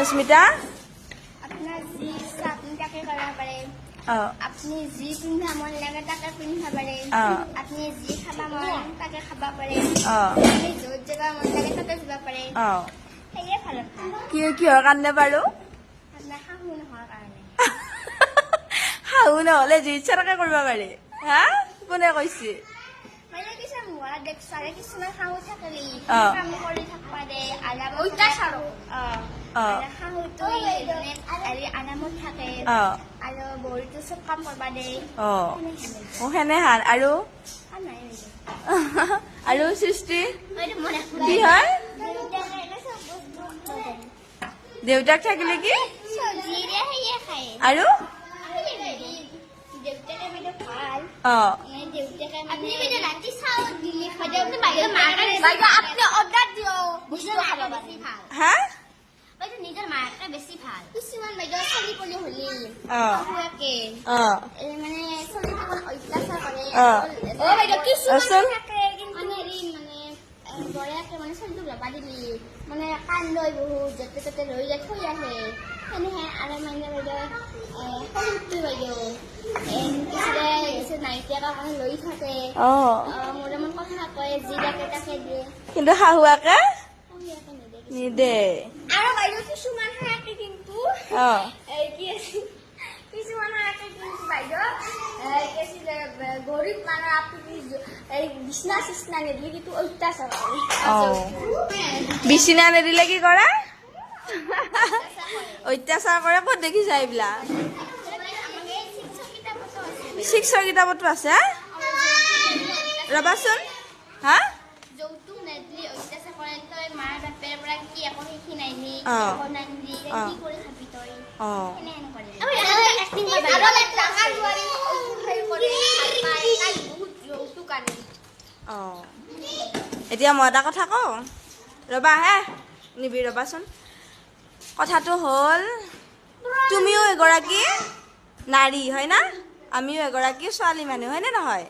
अस्मिता अपना जी इच्छा अपनी ताके करना पड़े हाँ अपनी जी पिंधा मन लगे ताके पिंधा पड़े अपनी जी खाबा मन ताके खाबा पड़े अपनी जो जगह मन लगे ताके जाबा पड़े ये ভাল লাগে কিহৰ কাৰণে বাৰু আপনা হাহু নহৰ কাৰণে হাহু নহ'লে যি ইচ্ছা তাকে কৰিব পাৰি হা কোনে কৈছে মানে কিছু মোৰা দেখছাৰে কিছুমান হাহু থাকেলি কাম কৰি থাকবা দে আলাম ওইটা ছাৰো আৰু হাহুটো মানে আলি আনামত থাকে আৰু বৰিটো সব কাম কৰবা দে ও হেনে হান আৰু নাই আৰু সৃষ্টি মনে কি হয় দেউতাক থাকিলে কি জিৰে হেয়ে খায় আৰু দেউতাকে মানে ভাল দেউতাকে আপনি মানে রাতে চাও দিলে খায় আপনি বাইরে বাইরে আপনি অর্ডার দিও বুঝলো খাবা বেশি ভাল হ্যাঁ বাইরে নিজের মাকে বেশি ভাল কিছুমান বাইরে চলি পলি হলি হুয়াকে মানে চলি তখন অত্যাচার করে ও বাইরে কিছুমান থাকে কিন্তু মানে বড়াকে মানে চলিটো লবা দিলি মানে কান লই বহুত যেতে তেতে লৈ যায় থৈ আহে এনেহে আৰু মানে বাইদেউ সৰুটো বাইদেউ নাইকিয়া মানে লৈ থাকে মোৰে মন কথা কয় যি লাগে তাকে দিয়ে কিন্তু শাহুৱাকে নিদে আৰু বাইদেউ কিছুমান থাকে কিন্তু কিছুমান থাকে কিন্তু বাইদেউ গৰীব মানুহ আপুনি বিছনা চিছনা নিদিলে কিন্তু অত্যাচাৰ কৰে বিছনা নিদিলে কি কৰে অত্যাচাৰ কৰে ক'ত দেখিছা এইবিলাক শিক্ষাৰ কিতাপতো আছে ৰবাচোন হা যৌতুক নেদিলি অত্যাচাৰ কৰে তই মাৰ বাপেৰ পৰা কি একো শিকি নাইলি নাইলি কি কৰি খাবি তই এনে নকৰে এক্টিং কৰিব আৰু টাকা দুৱাৰি হেৰি কৰে পায় তাই বহুত যৌতুক আনে এতিয়া মই এটা কথা কওঁ ৰবা হে নিবি ৰবাচোন কথাটো হ'ল তুমিও এগৰাকী নাৰী হয় না আমিও এগৰাকী ছোৱালী মানুহ হয়নে নহয়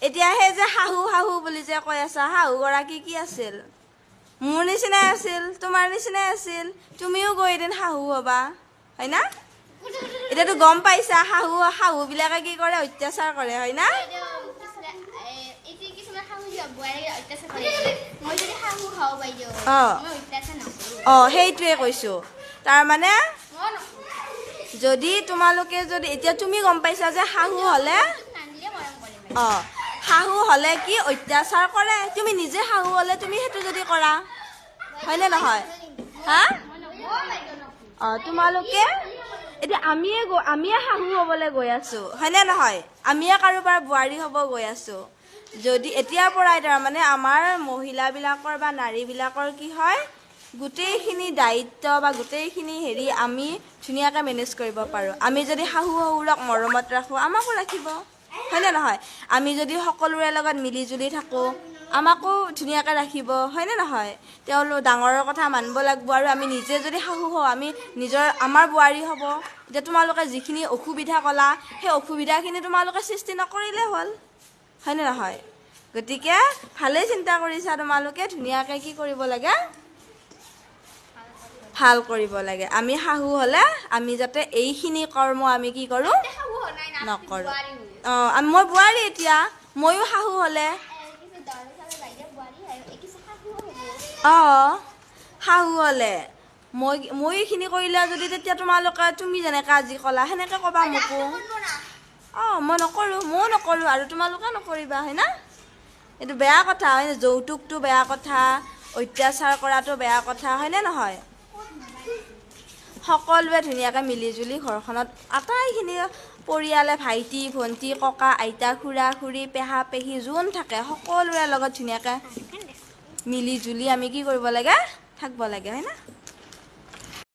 এতিয়া সেই যে শাহু শাহু বুলি যে কৈ আছা শাহুগৰাকী কি আছিল মোৰ নিচিনাই আছিল তোমাৰ নিচিনাই আছিল তুমিও গৈ এদিন শাহু হ'বা হয় না এতিয়াতো গম পাইছা শাহুবিলাকে কি কৰে অত্যাচাৰ কৰে হয় না সেইটোৱে কৈছোঁ তাৰমানে যদি তোমালোকে যদি এতিয়া তুমি গম পাইছা যে শাহু হ'লে কি অত্যাচাৰ কৰে তুমি নিজে শাহু হ'লে তুমি সেইটো যদি কৰা হয়নে নহয় হা তোমালোকে এতিয়া আমিয়ে শাহু হ'বলৈ গৈ আছোঁ হয়নে নহয় আমিয়ে কাৰোবাৰ বোৱাৰী হ'ব গৈ আছোঁ যদি এতিয়াৰ পৰাই তাৰমানে আমাৰ মহিলাবিলাকৰ বা নাৰীবিলাকৰ কি হয় গোটেইখিনি দায়িত্ব বা গোটেইখিনি হেৰি আমি ধুনীয়াকৈ মেনেজ কৰিব পাৰোঁ আমি যদি শাহু শহুৰক মৰমত ৰাখোঁ আমাকো ৰাখিব হয়নে নহয় আমি যদি সকলোৰে লগত মিলি জুলি থাকোঁ আমাকো ধুনীয়াকৈ ৰাখিব হয়নে নহয় তেওঁলোক ডাঙৰৰ কথা মানিব লাগিব আৰু আমি নিজে যদি শাহু হওঁ আমি আমাৰ বোৱাৰী হ'ব এতিয়া তোমালোকে যিখিনি অসুবিধা ক'লা সেই অসুবিধাখিনি তোমালোকে সৃষ্টি নকৰিলে হ'ল হয়নে নহয় গতিকে ভালেই চিন্তা কৰিছা তোমালোকে ধুনীয়াকৈ কি কৰিব লাগে ভাল কৰিব লাগে আমি শাহু হ'লে আমি যাতে এইখিনি কৰ্ম আমি কি কৰোঁ নকৰোঁ মই বোৱাৰী এতিয়া ময়ো শাহু হ'লে শাহু হ'লে মই এইখিনি কৰিলে যদি তেতিয়া তোমালোকে তুমি যেনেকৈ আজি ক'লা সেনেকৈ ক'বা মোকো মই নকৰোঁ ময়ো নকৰোঁ আৰু তোমালোকে নকৰিবা হয় না এইটো বেয়া কথা হয় যৌতুকটো বেয়া কথা অত্যাচাৰ কৰাটো বেয়া কথা হয়নে নহয় সকলোৱে ধুনীয়াকৈ মিলিজুলি ঘৰখনত আটাইখিনি পৰিয়ালে ভাইটি ভণ্টি ককা আইতা খুৰা খুৰী পেহা পেহী যোন থাকে সকলোৰে লগত ধুনীয়াকৈ মিলিজুলি আমি কি কৰিব লাগে থাকিব লাগে হয় না